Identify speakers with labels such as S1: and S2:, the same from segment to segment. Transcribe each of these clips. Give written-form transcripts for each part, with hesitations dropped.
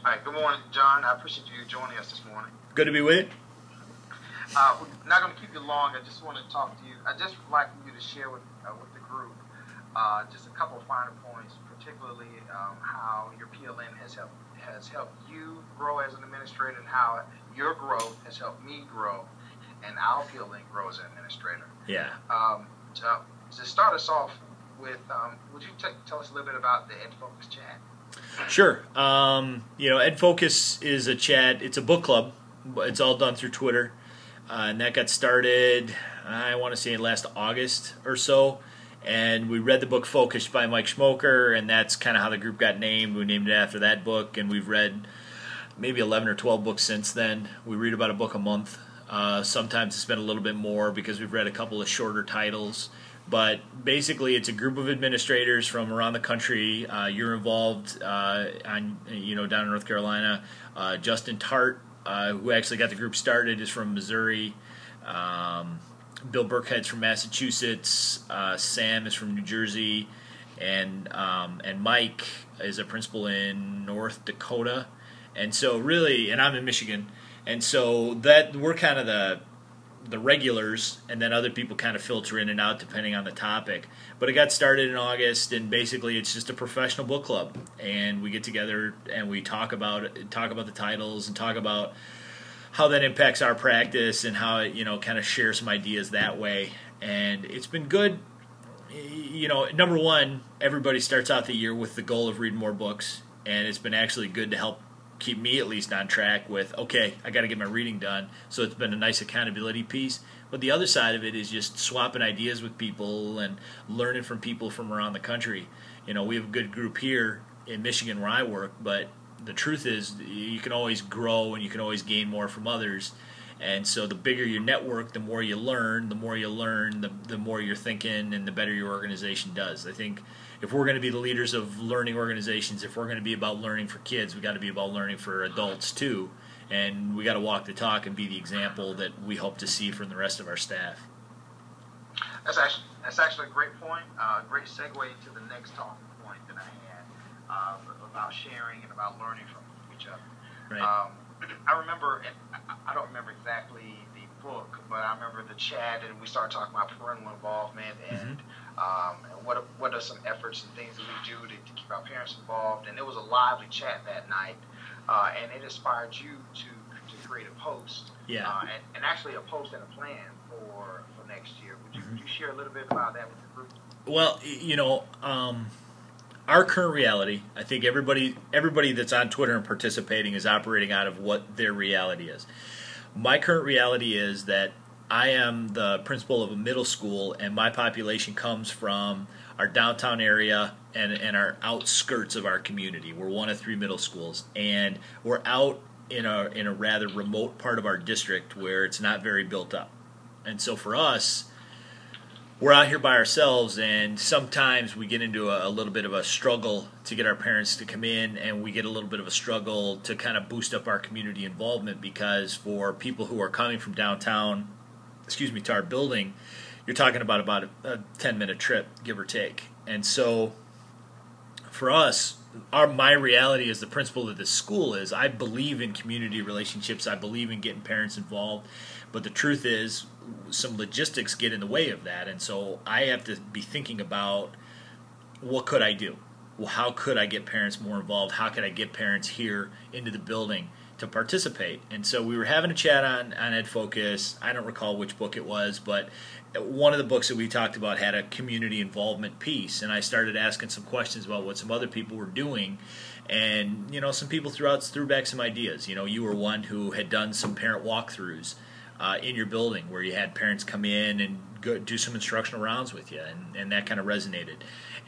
S1: Hi, good morning, John. I appreciate you joining us this morning.
S2: Good to be with you.
S1: We're not going to keep you long. I just want to talk to you. I'd just like you to share with the group just a couple of finer points, particularly how your PLN has helped you grow as an administrator and how your growth has helped me grow and our PLN grow as an administrator.
S2: Yeah.
S1: To start us off with, would you tell us a little bit about the EdFocus chat?
S2: Sure. EdFocus is a chat. It's a book club. It's all done through Twitter. And that got started, I want to say last August or so. And we read the book Focused by Mike Schmoker, and that's kind of how the group got named. We named it after that book, and we've read maybe 11 or 12 books since then. We read about a book a month. Sometimes it's been a little bit more because we've read a couple of shorter titles. But basically, it's a group of administrators from around the country. You're involved down in North Carolina. Justin Tart, who actually got the group started, is from Missouri. Bill Burkhead's from Massachusetts. Sam is from New Jersey, and Mike is a principal in North Dakota. And so really, and I'm in Michigan, and so that we're kind of the regulars, and then other people kind of filter in and out depending on the topic. But it got started in August, and basically it's just a professional book club, and we get together and we talk about the titles and talk about how that impacts our practice and how it, kind of share some ideas that way. And it's been good. Number one, everybody starts out the year with the goal of reading more books, and it's been actually good to help keep me at least on track with, okay, I got to get my reading done. So it's been a nice accountability piece. But the other side of it is just swapping ideas with people and learning from people from around the country. We have a good group here in Michigan where I work, but the truth is you can always grow and you can always gain more from others. And so the bigger your network, the more you learn. The more you learn, the more you're thinking and the better your organization does. I think if we're going to be the leaders of learning organizations, if we're going to be about learning for kids, we got to be about learning for adults too. And we got to walk the talk and be the example that we hope to see from the rest of our staff.
S1: That's actually a great point. Great segue to the next talking point that I had about sharing and about learning from each other.
S2: Right.
S1: I remember, and I don't remember exactly the book, but I remember the chat, and we started talking about parental involvement and what are some efforts and things that we do to keep our parents involved. And it was a lively chat that night, and it inspired you to create a post, and actually a post and a plan for next year. Would you share a little bit about that with the group?
S2: Well, our current reality, I think everybody that's on Twitter and participating is operating out of what their reality is. My current reality is that I am the principal of a middle school, and my population comes from our downtown area and our outskirts of our community. We're one of 3 middle schools, and we're out in a rather remote part of our district where it's not very built up. And so for us, we're out here by ourselves, and sometimes we get into a little bit of a struggle to get our parents to come in, and we get a little bit of a struggle to kind of boost up our community involvement, because for people who are coming from downtown, to our building, you're talking about a 10-minute trip, give or take. And so for us, my reality as the principal of this school is I believe in community relationships. I believe in getting parents involved. But the truth is some logistics get in the way of that. And so I have to be thinking about what could I do? Well, how could I get parents more involved? How could I get parents here into the building to participate? And so we were having a chat on EdFocus. I don't recall which book it was, but one of the books that we talked about had a community involvement piece, and I started asking some questions about what some other people were doing, and some people threw back some ideas. You were one who had done some parent walkthroughs in your building where you had parents come in and do some instructional rounds with you, and that kind of resonated.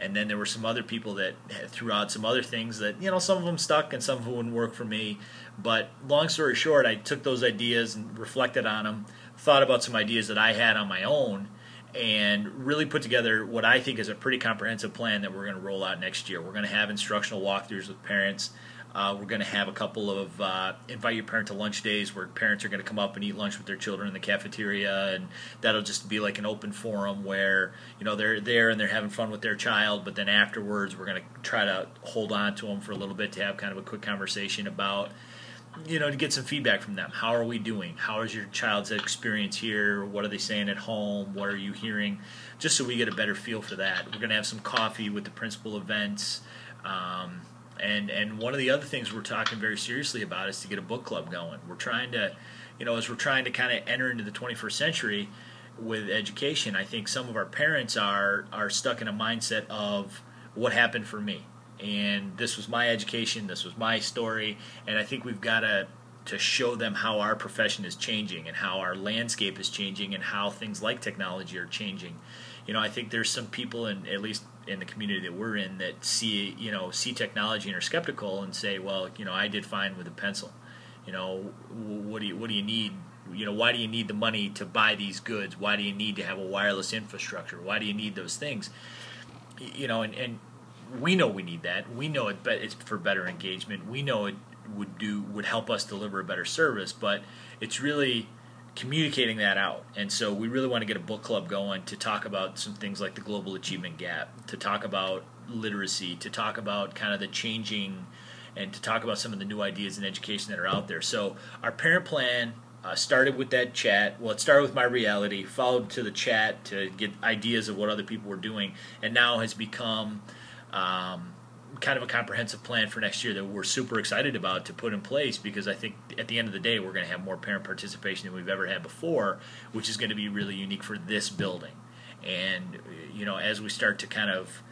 S2: And then there were some other people that threw out some other things that, some of them stuck and some of them wouldn't work for me. But long story short, I took those ideas and reflected on them, thought about some ideas that I had on my own, and really put together what I think is a pretty comprehensive plan that we're going to roll out next year. We're going to have instructional walkthroughs with parents. We're going to have a couple of invite your parent to lunch days where parents are going to come up and eat lunch with their children in the cafeteria, and that'll just be like an open forum where they're there and they're having fun with their child, but then afterwards we're going to try to hold on to them for a little bit to have kind of a quick conversation about to get some feedback from them. How are we doing? How is your child's experience here? What are they saying at home? What are you hearing? Just so we get a better feel for that. We're going to have some coffee with the principal events. And one of the other things we're talking very seriously about is to get a book club going. We're trying to, as we're trying to kind of enter into the 21st century with education, I think some of our parents are stuck in a mindset of what happened for me. And this was my education, this was my story, and I think we've got to show them how our profession is changing and how our landscape is changing and how things like technology are changing. I think there's some people, at least in the community that we're in, that see technology and are skeptical and say, well, I did fine with a pencil. What do you need? Why do you need the money to buy these goods? Why do you need to have a wireless infrastructure? Why do you need those things? And we know we need that. We know it's for better engagement. We know it would help us deliver a better service, but it's really communicating that out. And so we really want to get a book club going to talk about some things like the global achievement gap, to talk about literacy, to talk about kind of the changing, and to talk about some of the new ideas in education that are out there. So our parent plan started with that chat. Well, it started with my reality, followed to the chat to get ideas of what other people were doing, and now has become kind of a comprehensive plan for next year that we're super excited about to put in place, because I think at the end of the day we're going to have more parent participation than we've ever had before, which is going to be really unique for this building. And as we start to kind of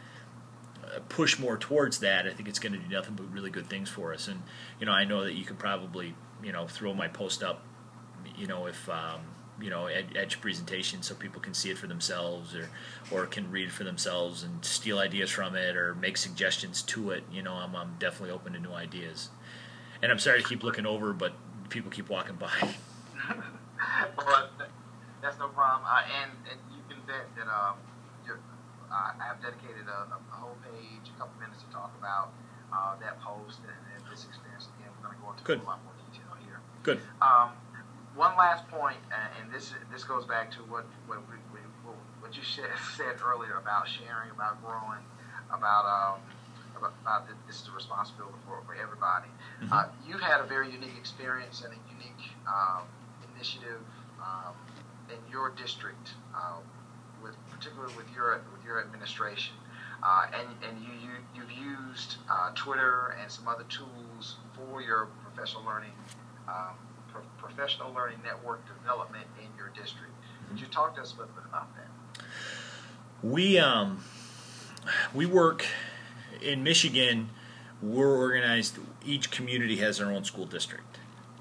S2: push more towards that, I think it's going to do nothing but really good things for us. And I know that you can probably throw my post up if at your presentation so people can see it for themselves or can read it for themselves and steal ideas from it or make suggestions to it. I'm definitely open to new ideas. And I'm sorry to keep looking over, but people keep walking by.
S1: Well, that's no problem. And you can bet that I have dedicated a whole page, a couple minutes to talk about that post and this experience. Again, we're going to go into a lot more detail here.
S2: Good.
S1: One last point, and this goes back to what you said earlier about sharing, about growing, about this is a responsibility for everybody. Mm-hmm. You've had a very unique experience and a unique initiative in your district, particularly with your administration, and you've used Twitter and some other tools for your professional learning network development in your district. Could you talk to us a little bit about that?
S2: We work in Michigan. We're organized. Each community has their own school district,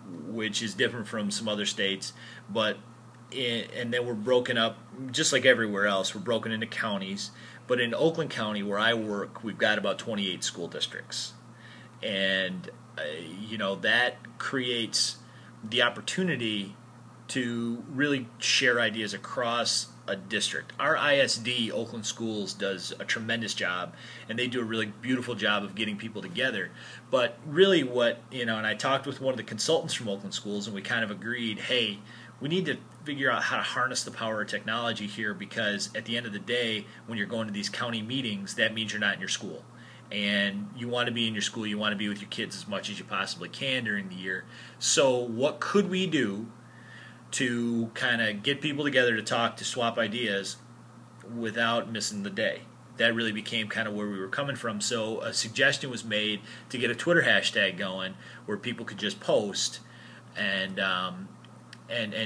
S2: which is different from some other states. And then we're broken up, just like everywhere else. We're broken into counties. But in Oakland County, where I work, we've got about 28 school districts, and that creates the opportunity to really share ideas across a district. Our ISD, Oakland Schools, does a tremendous job, and they do a really beautiful job of getting people together. But really and I talked with one of the consultants from Oakland Schools, and we kind of agreed, hey, we need to figure out how to harness the power of technology here, because at the end of the day, when you're going to these county meetings, that means you're not in your school. And you want to be in your school, you want to be with your kids as much as you possibly can during the year. So what could we do to kind of get people together to talk, to swap ideas without missing the day? That really became kind of where we were coming from. So a suggestion was made to get a Twitter hashtag going where people could just post and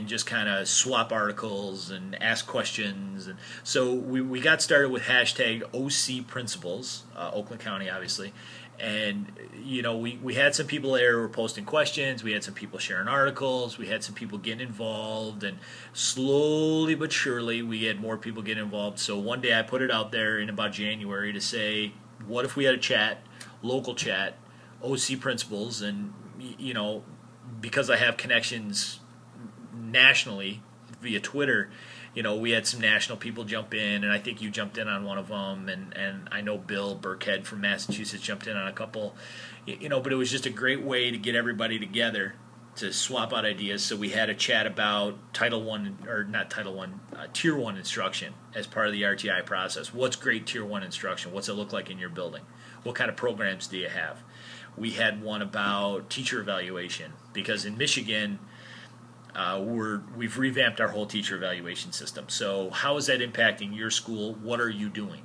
S2: just kind of swap articles and ask questions. And so we got started with hashtag OC Principals, Oakland County, obviously. And, we had some people there who were posting questions. We had some people sharing articles. We had some people getting involved. And slowly but surely, we had more people getting involved. So one day I put it out there in about January to say, what if we had a chat, local chat, OC Principals? And, because I have connections nationally via Twitter, we had some national people jump in, and I think you jumped in on one of them, and I know Bill Burkhead from Massachusetts jumped in on a couple, but it was just a great way to get everybody together to swap out ideas. So we had a chat about Tier 1 instruction as part of the RTI process. What's great Tier 1 instruction? What's it look like in your building? What kind of programs do you have? We had one about teacher evaluation, because in Michigan, we've revamped our whole teacher evaluation system. So how is that impacting your school? What are you doing?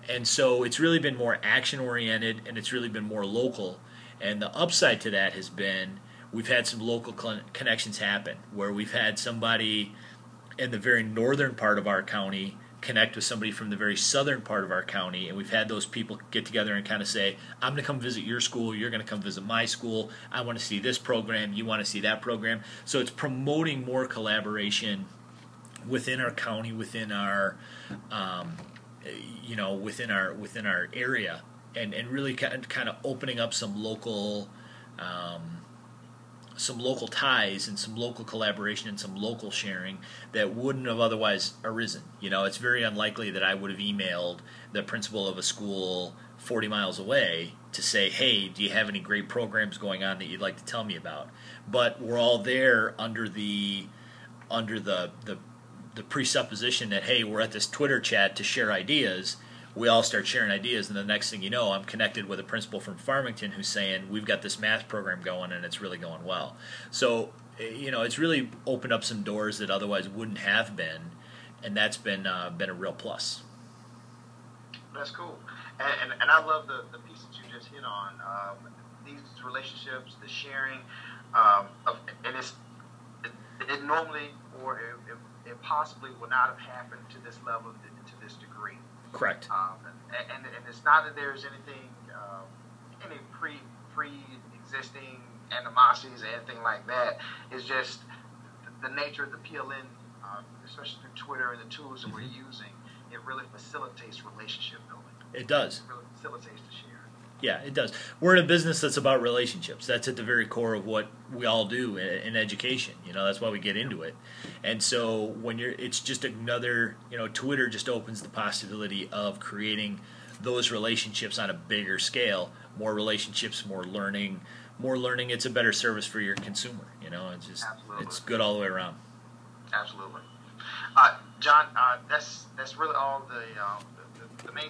S2: And so it's really been more action-oriented, and it's really been more local. And the upside to that has been we've had some local connections happen, where we've had somebody in the very northern part of our county connect with somebody from the very southern part of our county, and we've had those people get together and kind of say, I'm going to come visit your school, you're going to come visit my school, I want to see this program, you want to see that program. So it's promoting more collaboration within our county, within our within our area, and really kind of opening up some local ties and some local collaboration and some local sharing that wouldn't have otherwise arisen. It's very unlikely that I would have emailed the principal of a school 40 miles away to say, hey, do you have any great programs going on that you'd like to tell me about? But we're all there under the presupposition that, hey, we're at this Twitter chat to share ideas. We all start sharing ideas, and the next thing you know, I'm connected with a principal from Farmington who's saying, we've got this math program going, and it's really going well. So, it's really opened up some doors that otherwise wouldn't have been, and that's been a real plus.
S1: That's cool. And I love the piece that you just hit on. These relationships, the sharing, and it normally, or it possibly would not have happened to this level, to this degree.
S2: Correct.
S1: And it's not that there's anything, any pre-existing animosities or anything like that. It's just the nature of the PLN, especially through Twitter and the tools that we're using. It really facilitates relationship building.
S2: It does.
S1: It really facilitates the sharing.
S2: Yeah, it does. We're in a business that's about relationships. That's at the very core of what we all do in education. That's why we get into it. And so it's just another, Twitter just opens the possibility of creating those relationships on a bigger scale. More relationships, more learning. It's a better service for your consumer. It's just,
S1: Absolutely.
S2: It's good all the way around.
S1: Absolutely. John, that's really all the main